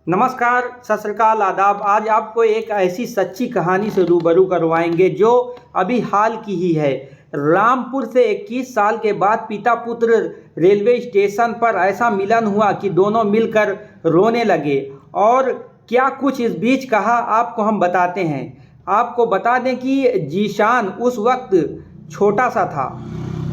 नमस्कार, सत श्री अकाल, आदाब। आज आपको एक ऐसी सच्ची कहानी से रूबरू करवाएंगे जो अभी हाल की ही है। रामपुर से 21 साल के बाद पिता पुत्र रेलवे स्टेशन पर ऐसा मिलन हुआ कि दोनों मिलकर रोने लगे। और क्या कुछ इस बीच कहा आपको हम बताते हैं। आपको बता दें कि जीशान उस वक्त छोटा सा था,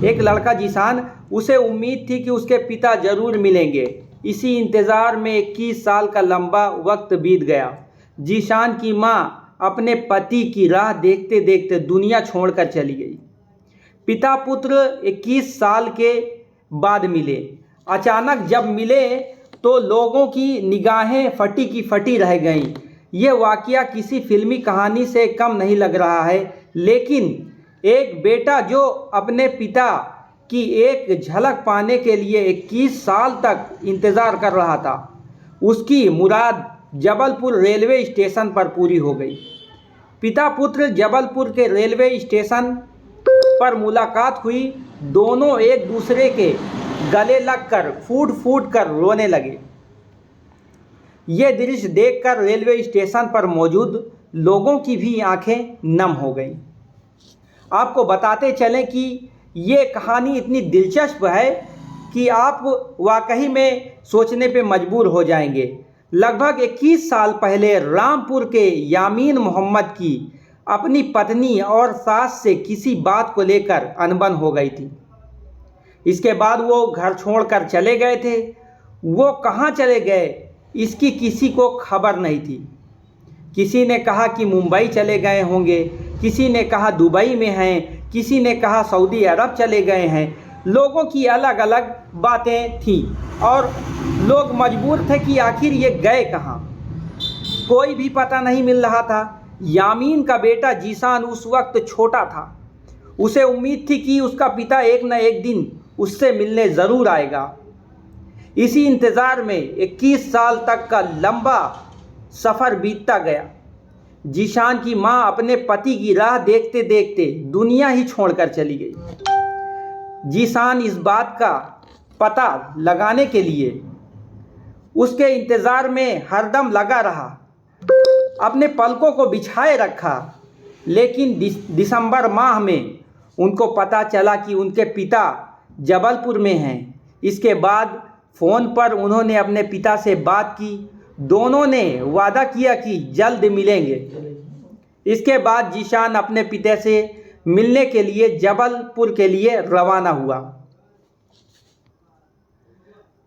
एक लड़का जीशान। उसे उम्मीद थी कि उसके पिता ज़रूर मिलेंगे। इसी इंतज़ार में 21 साल का लंबा वक्त बीत गया। जीशान की माँ अपने पति की राह देखते देखते दुनिया छोड़कर चली गई। पिता पुत्र 21 साल के बाद मिले। अचानक जब मिले तो लोगों की निगाहें फटी की फटी रह गईं। यह वाक़या किसी फिल्मी कहानी से कम नहीं लग रहा है, लेकिन एक बेटा जो अपने पिता कि एक झलक पाने के लिए 21 साल तक इंतज़ार कर रहा था, उसकी मुराद जबलपुर रेलवे स्टेशन पर पूरी हो गई। पिता पुत्र जबलपुर के रेलवे स्टेशन पर मुलाकात हुई। दोनों एक दूसरे के गले लगकर फूट फूट कर रोने लगे। ये दृश्य देखकर रेलवे स्टेशन पर मौजूद लोगों की भी आंखें नम हो गईं। आपको बताते चलें कि ये कहानी इतनी दिलचस्प है कि आप वाकई में सोचने पे मजबूर हो जाएंगे। लगभग 21 साल पहले रामपुर के यामीन मोहम्मद की अपनी पत्नी और सास से किसी बात को लेकर अनबन हो गई थी। इसके बाद वो घर छोड़कर चले गए थे। वो कहाँ चले गए इसकी किसी को खबर नहीं थी। किसी ने कहा कि मुंबई चले गए होंगे, किसी ने कहा दुबई में हैं, किसी ने कहा सऊदी अरब चले गए हैं। लोगों की अलग अलग बातें थीं और लोग मजबूर थे कि आखिर ये गए कहाँ। कोई भी पता नहीं मिल रहा था। यामीन का बेटा जीशान उस वक्त छोटा था। उसे उम्मीद थी कि उसका पिता एक न एक दिन उससे मिलने ज़रूर आएगा। इसी इंतज़ार में 21 साल तक का लंबा सफ़र बीतता गया। जीशान की माँ अपने पति की राह देखते देखते दुनिया ही छोड़कर चली गई। जीशान इस बात का पता लगाने के लिए उसके इंतज़ार में हरदम लगा रहा, अपने पलकों को बिछाए रखा। लेकिन दिसंबर माह में उनको पता चला कि उनके पिता जबलपुर में हैं। इसके बाद फ़ोन पर उन्होंने अपने पिता से बात की। दोनों ने वादा किया कि जल्द मिलेंगे। इसके बाद जीशान अपने पिता से मिलने के लिए जबलपुर के लिए रवाना हुआ।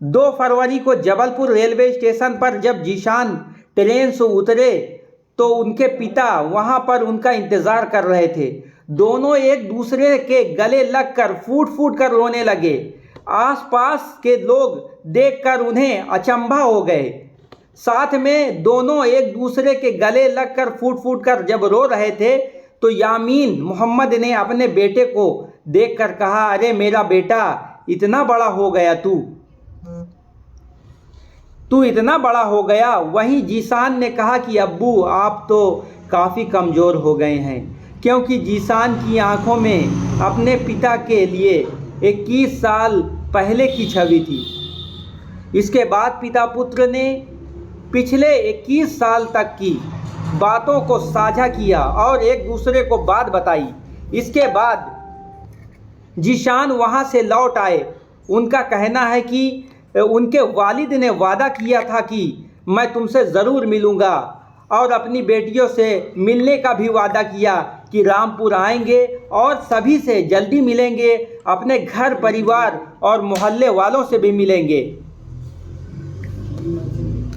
2 फरवरी को जबलपुर रेलवे स्टेशन पर जब जीशान ट्रेन से उतरे तो उनके पिता वहां पर उनका इंतज़ार कर रहे थे। दोनों एक दूसरे के गले लगकर फूट फूट कर रोने लगे। आसपास के लोग देखकर उन्हें अचंभा हो गए। साथ में दोनों एक दूसरे के गले लगकर फूट फूट कर जब रो रहे थे तो यामीन मोहम्मद ने अपने बेटे को देखकर कहा, अरे मेरा बेटा इतना बड़ा हो गया, तू इतना बड़ा हो गया। वहीं जीशान ने कहा कि अब्बू आप तो काफ़ी कमज़ोर हो गए हैं, क्योंकि जीशान की आंखों में अपने पिता के लिए 21 साल पहले की छवि थी। इसके बाद पिता पुत्र ने पिछले 21 साल तक की बातों को साझा किया और एक दूसरे को बात बताई। इसके बाद जीशान वहां से लौट आए। उनका कहना है कि उनके वालिद ने वादा किया था कि मैं तुमसे ज़रूर मिलूँगा और अपनी बेटियों से मिलने का भी वादा किया कि रामपुर आएंगे और सभी से जल्दी मिलेंगे, अपने घर परिवार और मोहल्ले वालों से भी मिलेंगे।